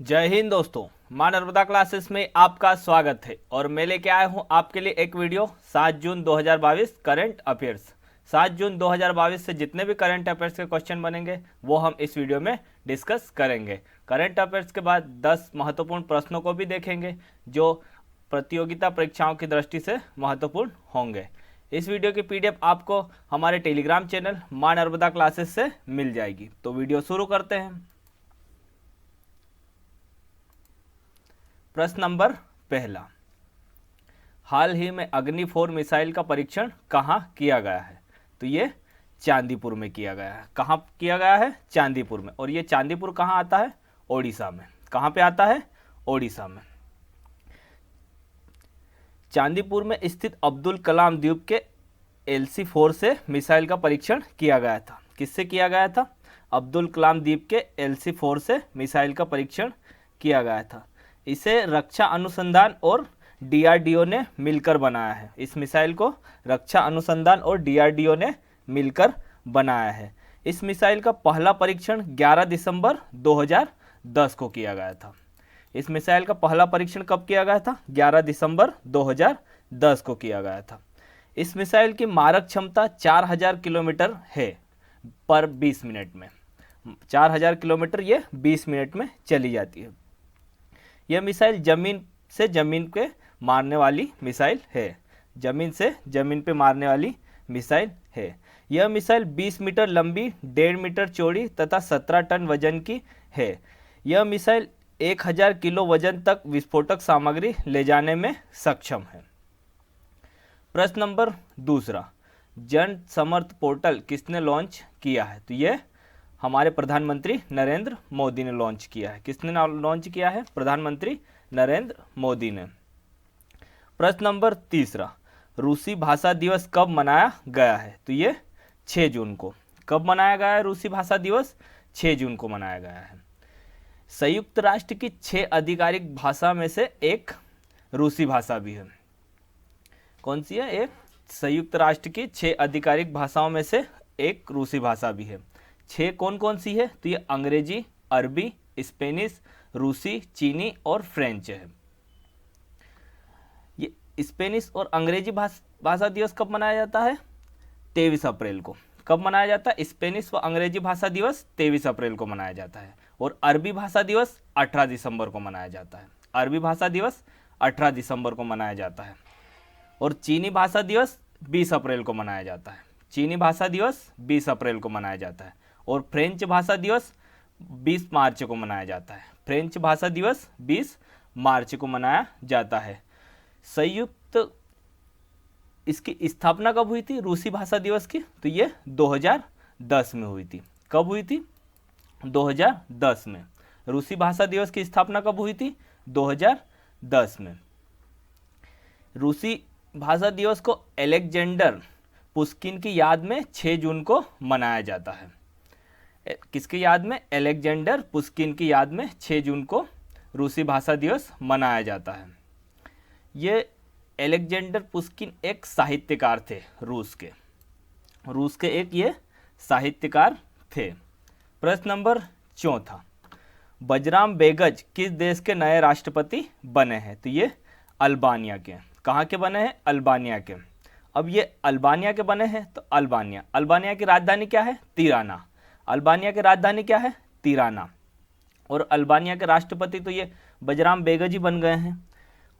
जय हिंद दोस्तों, मां नर्मदा क्लासेस में आपका स्वागत है। और मैं लेके आया हूं आपके लिए एक वीडियो 7 जून 2022 करंट अफेयर्स। 7 जून 2022 से जितने भी करंट अफेयर्स के क्वेश्चन बनेंगे वो हम इस वीडियो में डिस्कस करेंगे। करंट अफेयर्स के बाद 10 महत्वपूर्ण प्रश्नों को भी देखेंगे जो प्रतियोगिता परीक्षाओं की दृष्टि से महत्वपूर्ण होंगे। इस वीडियो की पीडीएफ आपको हमारे टेलीग्राम चैनल मां नर्मदा क्लासेस से मिल जाएगी। तो वीडियो शुरू करते हैं। प्रश्न नंबर पहला, हाल ही में अग्नि 4 मिसाइल का परीक्षण कहां किया गया है? तो ये चांदीपुर में किया गया है। कहां किया गया है? चांदीपुर में। और ये चांदीपुर कहां आता है? ओडिशा में। कहां पे आता है? ओडिशा में। चांदीपुर में स्थित अब्दुल कलाम द्वीप के LC-4 से मिसाइल का परीक्षण किया गया था। किससे किया गया था? अब्दुल कलाम द्वीप के LC-4 से मिसाइल का परीक्षण किया गया था। इसे रक्षा अनुसंधान और DRDO ने मिलकर बनाया है। इस मिसाइल को रक्षा अनुसंधान और DRDO ने मिलकर बनाया है। इस मिसाइल का पहला परीक्षण 11 दिसंबर 2010 को किया गया था। इस मिसाइल का पहला परीक्षण कब किया गया था? 11 दिसंबर 2010 को किया गया था। इस मिसाइल की मारक क्षमता 4000 किलोमीटर है पर 20 मिनट में। 4000 किलोमीटर ये 20 मिनट में चली जाती है। यह मिसाइल जमीन से जमीन पे मारने वाली मिसाइल है। जमीन से जमीन पे मारने वाली मिसाइल है। यह मिसाइल 20 मीटर लंबी, 1.5 मीटर चौड़ी तथा 17 टन वजन की है। यह मिसाइल 1000 किलो वजन तक विस्फोटक सामग्री ले जाने में सक्षम है। प्रश्न नंबर दूसरा, जन समर्थ पोर्टल किसने लॉन्च किया है? तो यह हमारे प्रधानमंत्री नरेंद्र मोदी ने लॉन्च किया है। किसने लॉन्च किया है? प्रधानमंत्री नरेंद्र मोदी ने। प्रश्न नंबर तीसरा, रूसी भाषा दिवस कब मनाया गया है? तो ये 6 जून को। कब मनाया गया है रूसी भाषा दिवस? 6 जून को मनाया गया है। संयुक्त राष्ट्र की 6 आधिकारिक भाषा में से एक रूसी भाषा भी है। कौन सी है? एक संयुक्त राष्ट्र की 6 आधिकारिक भाषाओं में से एक रूसी भाषा भी है। 6 कौन कौन सी है? तो ये अंग्रेजी, अरबी, स्पेनिश, रूसी, चीनी और फ्रेंच है। ये स्पेनिश और अंग्रेजी भाषा दिवस कब मनाया जाता है? 23 अप्रैल को। कब मनाया जाता है? स्पेनिश व अंग्रेजी भाषा दिवस 23 अप्रैल को मनाया जाता है। और अरबी भाषा दिवस 18 दिसंबर को मनाया जाता है। अरबी भाषा दिवस 18 दिसंबर को मनाया जाता है। और चीनी भाषा दिवस 20 अप्रैल को मनाया जाता है। चीनी भाषा दिवस 20 अप्रैल को मनाया जाता है। और फ्रेंच भाषा दिवस 20 मार्च को मनाया जाता है। फ्रेंच भाषा दिवस 20 मार्च को मनाया जाता है। संयुक्त इसकी स्थापना कब हुई थी रूसी भाषा दिवस की? तो ये 2010 में हुई थी। कब हुई थी? 2010 में। रूसी भाषा दिवस की स्थापना कब हुई थी? 2010 में। रूसी भाषा दिवस को अलेक्जेंडर पुश्किन की याद में 6 जून को मनाया जाता है। किसकी याद में? अलेक्जेंडर पुश्किन की याद में 6 जून को रूसी भाषा दिवस मनाया जाता है। ये अलेक्जेंडर पुश्किन एक साहित्यकार थे रूस के एक ये साहित्यकार थे। प्रश्न नंबर चौथा, बजराम बेगज किस देश के नए राष्ट्रपति बने हैं? तो ये अल्बानिया के। कहाँ के बने हैं? अल्बानिया के। अब ये अल्बानिया के बने हैं तो अल्बानिया की राजधानी क्या है? तिराना। अल्बानिया की राजधानी क्या है? तिराना। और अल्बानिया के राष्ट्रपति तो ये बजराम बेगज ही बन गए हैं।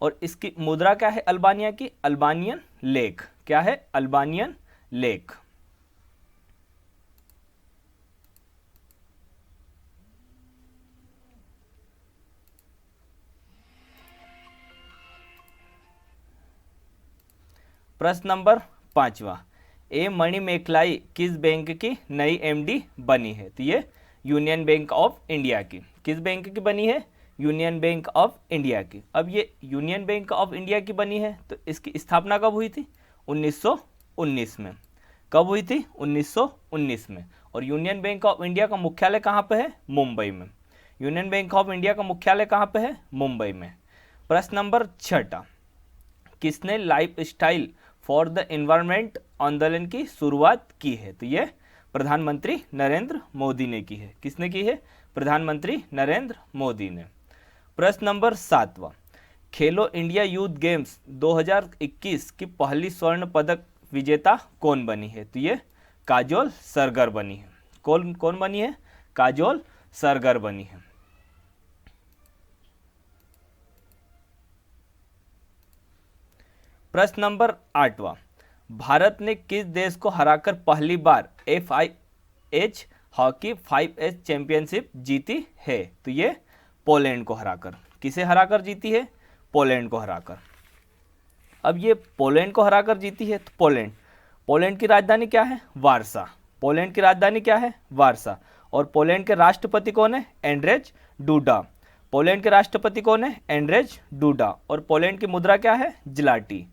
और इसकी मुद्रा क्या है अल्बानिया की? Albanian lake. क्या है? Albanian lake. प्रश्न नंबर 5वां, ए मणिमेखलाई किस बैंक की नई MD बनी है? तो ये यूनियन बैंक ऑफ इंडिया की। किस बैंक की बनी है? यूनियन बैंक ऑफ इंडिया की। अब ये यूनियन बैंक ऑफ इंडिया की बनी है तो इसकी स्थापना कब हुई थी? 1919 में। कब हुई थी? 1919 में। और यूनियन बैंक ऑफ इंडिया का मुख्यालय कहाँ पे है? मुंबई में। यूनियन बैंक ऑफ इंडिया का मुख्यालय कहाँ पे है? मुंबई में। प्रश्न नंबर 6, किसने life style for the environment आंदोलन की शुरुआत की है? तो ये प्रधानमंत्री नरेंद्र मोदी ने की है। किसने की है? प्रधानमंत्री नरेंद्र मोदी ने। प्रश्न नंबर 7वां, खेलो इंडिया यूथ गेम्स 2021 की पहली स्वर्ण पदक विजेता कौन बनी है? तो ये काजोल सरगर बनी है। कौन कौन बनी है? काजोल सरगर बनी है। प्रश्न नंबर 8वां, भारत ने किस देश को हराकर पहली बार FIH हॉकी 5S चैंपियनशिप जीती है? तो ये पोलैंड को हराकर। किसे हराकर जीती है? पोलैंड को हराकर। अब ये पोलैंड को हराकर जीती है, तो पोलैंड की राजधानी क्या है? वारसा। पोलैंड की राजधानी क्या है? वारसा। और पोलैंड के राष्ट्रपति कौन है? एंड्रेज डूडा। पोलैंड के राष्ट्रपति कौन है? एंड्रेज डूडा। और पोलैंड की मुद्रा क्या है? जिलाटी।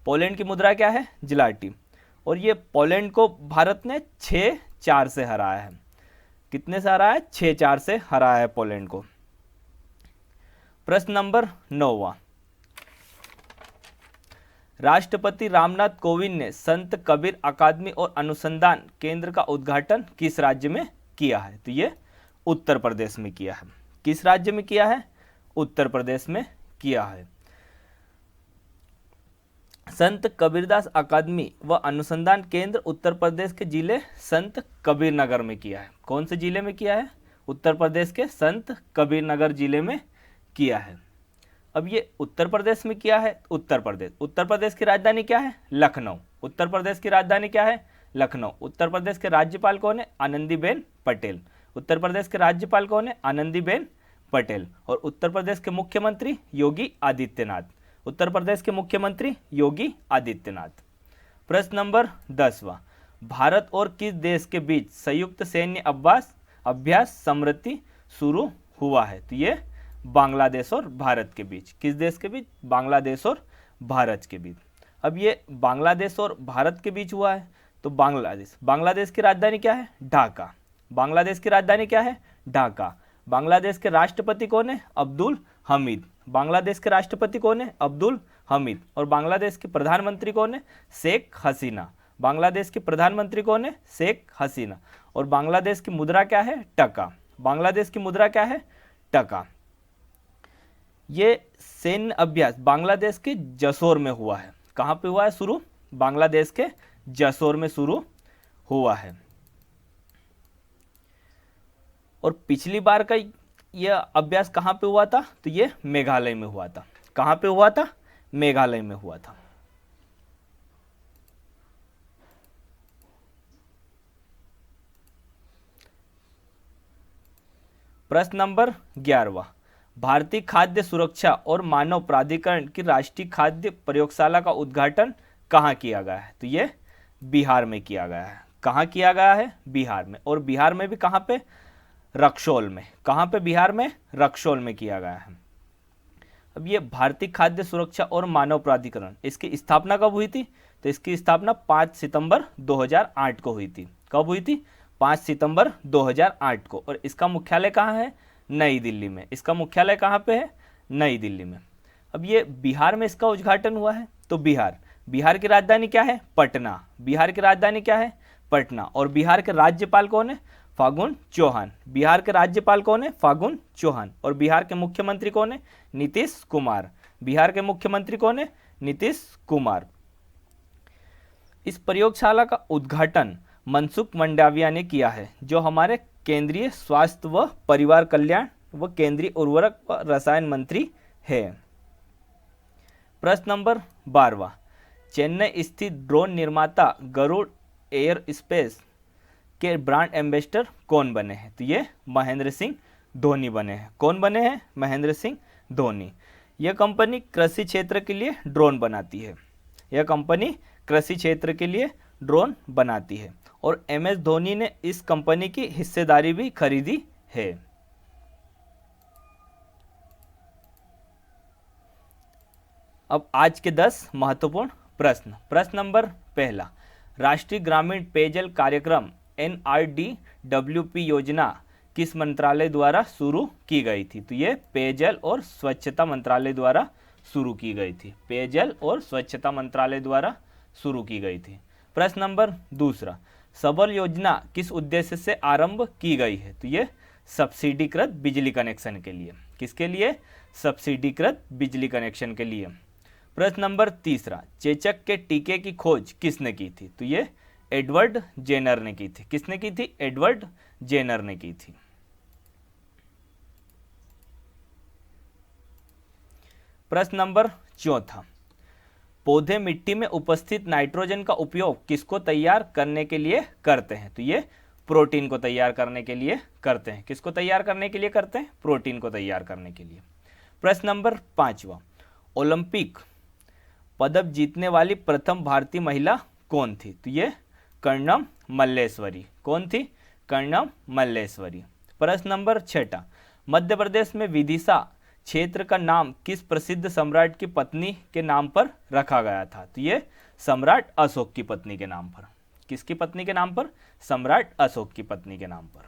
पोलैंड की मुद्रा क्या है? जिलाटी। और ये पोलैंड को भारत ने 6-4 से हराया है। कितने से हराया है? 6-4 से हराया है पोलैंड को। प्रश्न नंबर 9वां, राष्ट्रपति रामनाथ कोविंद ने संत कबीर अकादमी और अनुसंधान केंद्र का उद्घाटन किस राज्य में किया है? तो ये उत्तर प्रदेश में किया है। किस राज्य में किया है? उत्तर प्रदेश में किया है। संत कबीरदास अकादमी व अनुसंधान केंद्र उत्तर प्रदेश के जिले संत कबीर नगर में किया है। कौन से जिले में किया है? उत्तर प्रदेश के संत कबीर नगर जिले में किया है। अब ये उत्तर प्रदेश में किया है। उत्तर प्रदेश की राजधानी क्या है? लखनऊ। उत्तर प्रदेश की राजधानी क्या है? लखनऊ। उत्तर प्रदेश के राज्यपाल कौन है? आनंदीबेन पटेल। उत्तर प्रदेश के राज्यपाल कौन है? आनंदीबेन पटेल। और उत्तर प्रदेश के मुख्यमंत्री योगी आदित्यनाथ। उत्तर प्रदेश के मुख्यमंत्री योगी आदित्यनाथ। प्रश्न नंबर 10वां, भारत और किस देश के बीच संयुक्त सैन्य अभ्यास समृद्धि शुरू हुआ है? तो ये बांग्लादेश और भारत के बीच। किस देश के बीच? बांग्लादेश और भारत के बीच। अब ये बांग्लादेश और भारत के बीच हुआ है, तो बांग्लादेश की राजधानी क्या है? ढाका। बांग्लादेश की राजधानी क्या है? ढाका। बांग्लादेश के राष्ट्रपति कौन है? अब्दुल हमीद। बांग्लादेश के राष्ट्रपति कौन है? अब्दुल हमीद। और बांग्लादेश के प्रधानमंत्री कौन है? शेख हसीना। बांग्लादेश के प्रधानमंत्री कौन है? शेख हसीना। और बांग्लादेश की मुद्रा क्या है? टका। बांग्लादेश की मुद्रा क्या है? टका। ये सैन्य अभ्यास बांग्लादेश के जसोर में हुआ है। कहाँ पे हुआ है शुरू? बांग्लादेश के जसोर में शुरू हुआ है। और पिछली बार का यह अभ्यास कहाँ पे हुआ था? तो ये मेघालय में हुआ था। कहाँ पे हुआ था? मेघालय में हुआ था। प्रश्न नंबर 11वां, भारतीय खाद्य सुरक्षा और मानव प्राधिकरण की राष्ट्रीय खाद्य प्रयोगशाला का उद्घाटन कहाँ किया गया है? तो ये बिहार में किया गया है। कहाँ किया गया है? बिहार में। और बिहार में भी कहाँ पे? रक्सौल में। कहाँ पे? बिहार में रक्सौल में किया गया है। अब ये भारतीय खाद्य सुरक्षा और मानव प्राधिकरण, इसकी स्थापना कब हुई थी? तो इसकी स्थापना 5 सितंबर 2008 को हुई थी। कब हुई थी? 5 सितंबर 2008 को। और इसका मुख्यालय कहाँ है? नई दिल्ली में। इसका मुख्यालय कहाँ पे है? नई दिल्ली में। अब ये बिहार में इसका उद्घाटन हुआ है, तो बिहार की राजधानी क्या है? पटना। बिहार की राजधानी क्या है? पटना। और बिहार के राज्यपाल कौन है? फागुन चौहान। बिहार के राज्यपाल कौन है? फागुन चौहान। और बिहार के मुख्यमंत्री कौन है? नीतीश कुमार। बिहार के मुख्यमंत्री कौन है? नीतीश कुमार। इस प्रयोगशाला का उद्घाटन मनसुख मंडाविया ने किया है, जो हमारे केंद्रीय स्वास्थ्य व परिवार कल्याण व केंद्रीय उर्वरक व रसायन मंत्री है। प्रश्न नंबर 12वां, चेन्नई स्थित ड्रोन निर्माता गरुड़ एयर स्पेस के ब्रांड एम्बेसडर कौन बने हैं? तो ये महेंद्र सिंह धोनी बने हैं। कौन बने हैं? महेंद्र सिंह धोनी। यह कंपनी कृषि क्षेत्र के लिए ड्रोन बनाती है। यह कंपनी कृषि क्षेत्र के लिए ड्रोन बनाती है। और MS धोनी ने इस कंपनी की हिस्सेदारी भी खरीदी है। अब आज के 10 महत्वपूर्ण प्रश्न। प्रश्न नंबर 1, राष्ट्रीय ग्रामीण पेयजल कार्यक्रम NRDWP योजना किस मंत्रालय द्वारा शुरू की गई थी? तो ये पेयजल और स्वच्छता मंत्रालय द्वारा शुरू की गई थी। पेयजल और स्वच्छता मंत्रालय द्वारा शुरू की गई थी। प्रश्न नंबर 2, सबल योजना किस उद्देश्य से आरंभ की गई है? तो ये सब्सिडीकृत बिजली कनेक्शन के लिए। किसके लिए? सब्सिडीकृत बिजली कनेक्शन के लिए। प्रश्न नंबर 3, चेचक के टीके की खोज किसने की थी? तो ये एडवर्ड जेनर ने की थी। किसने की थी? एडवर्ड जेनर ने की थी। प्रश्न नंबर 4, पौधे मिट्टी में उपस्थित नाइट्रोजन का उपयोग किसको तैयार करने के लिए करते हैं? तो ये प्रोटीन को तैयार करने के लिए करते हैं। किसको तैयार करने के लिए करते हैं? प्रोटीन को तैयार करने के लिए। प्रश्न नंबर 5, ओलंपिक पदक जीतने वाली प्रथम भारतीय महिला कौन थी? तो ये कर्णम मल्लेश्वरी। कौन थी? कर्णम मल्लेश्वरी। प्रश्न नंबर 6, मध्य प्रदेश में विदिशा क्षेत्र का नाम किस प्रसिद्ध सम्राट की पत्नी के नाम पर रखा गया था? तो ये सम्राट अशोक की पत्नी के नाम पर। किसकी पत्नी के नाम पर? सम्राट अशोक की पत्नी के नाम पर।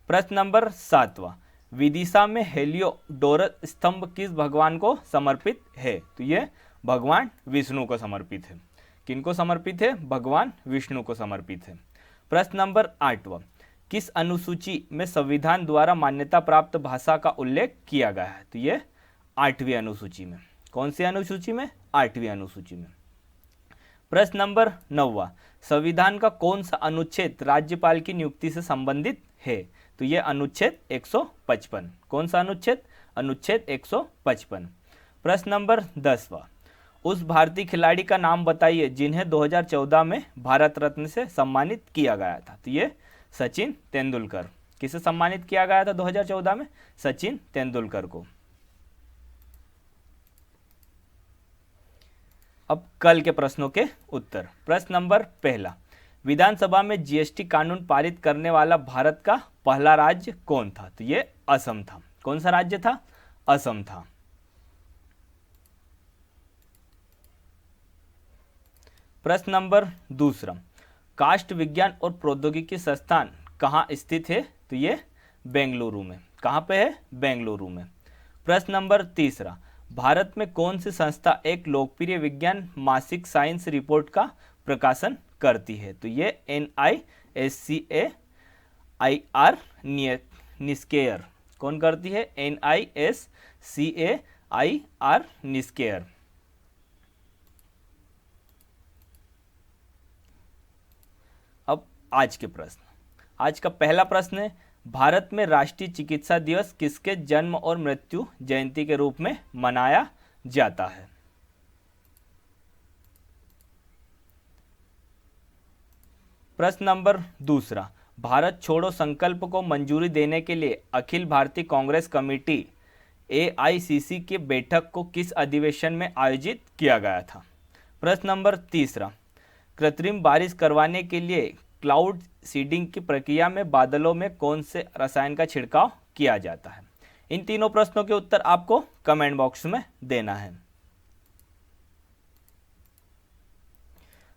प्रश्न नंबर 7, विदिशा में हेलियोडोरस स्तंभ किस भगवान को समर्पित है? तो ये भगवान विष्णु को समर्पित है। किनको समर्पित है? भगवान विष्णु को समर्पित है। प्रश्न नंबर 8, किस अनुसूची में संविधान द्वारा मान्यता प्राप्त भाषा का उल्लेख किया गया है? तो ये 8वीं अनुसूची में। कौन सी अनुसूची में? 8वीं अनुसूची में। प्रश्न नंबर 9, संविधान का कौन सा अनुच्छेद राज्यपाल की नियुक्ति से संबंधित है? तो ये अनुच्छेद 155। कौन सा अनुच्छेद? अनुच्छेद 155। प्रश्न नंबर 10, उस भारतीय खिलाड़ी का नाम बताइए जिन्हें 2014 में भारत रत्न से सम्मानित किया गया था। तो ये सचिन तेंदुलकर। किसे सम्मानित किया गया था 2014 में? सचिन तेंदुलकर को। अब कल के प्रश्नों के उत्तर। प्रश्न नंबर 1, विधानसभा में जीएसटी कानून पारित करने वाला भारत का पहला राज्य कौन था? तो ये असम था। कौन सा राज्य था? असम था। प्रश्न नंबर 2, काष्ठ विज्ञान और प्रौद्योगिकी संस्थान कहाँ स्थित है? तो ये बेंगलुरु में। कहाँ पे है? बेंगलुरु में। प्रश्न नंबर 3, भारत में कौन सी संस्था एक लोकप्रिय विज्ञान मासिक साइंस रिपोर्ट का प्रकाशन करती है? तो ये NISCAIR निस्केयर। कौन करती है? NISCAIR NISCAIR. अब आज के प्रश्न। आज का पहला प्रश्न है, भारत में राष्ट्रीय चिकित्सा दिवस किसके जन्म और मृत्यु जयंती के रूप में मनाया जाता है? प्रश्न नंबर 2, भारत छोड़ो संकल्प को मंजूरी देने के लिए अखिल भारतीय कांग्रेस कमेटी AICC की बैठक को किस अधिवेशन में आयोजित किया गया था? प्रश्न नंबर 3, कृत्रिम बारिश करवाने के लिए क्लाउड सीडिंग की प्रक्रिया में बादलों में कौन से रसायन का छिड़काव किया जाता है? इन तीनों प्रश्नों के उत्तर आपको कमेंट बॉक्स में देना है।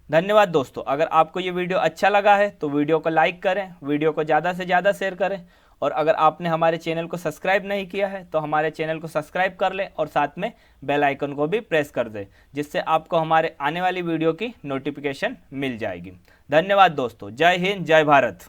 धन्यवाद दोस्तों। अगर आपको ये वीडियो अच्छा लगा है तो वीडियो को लाइक करें, वीडियो को ज़्यादा से ज़्यादा शेयर करें, और अगर आपने हमारे चैनल को सब्सक्राइब नहीं किया है तो हमारे चैनल को सब्सक्राइब कर लें और साथ में बेल आइकन को भी प्रेस कर दें, जिससे आपको हमारे आने वाली वीडियो की नोटिफिकेशन मिल जाएगी। धन्यवाद दोस्तों। जय हिंद, जय भारत।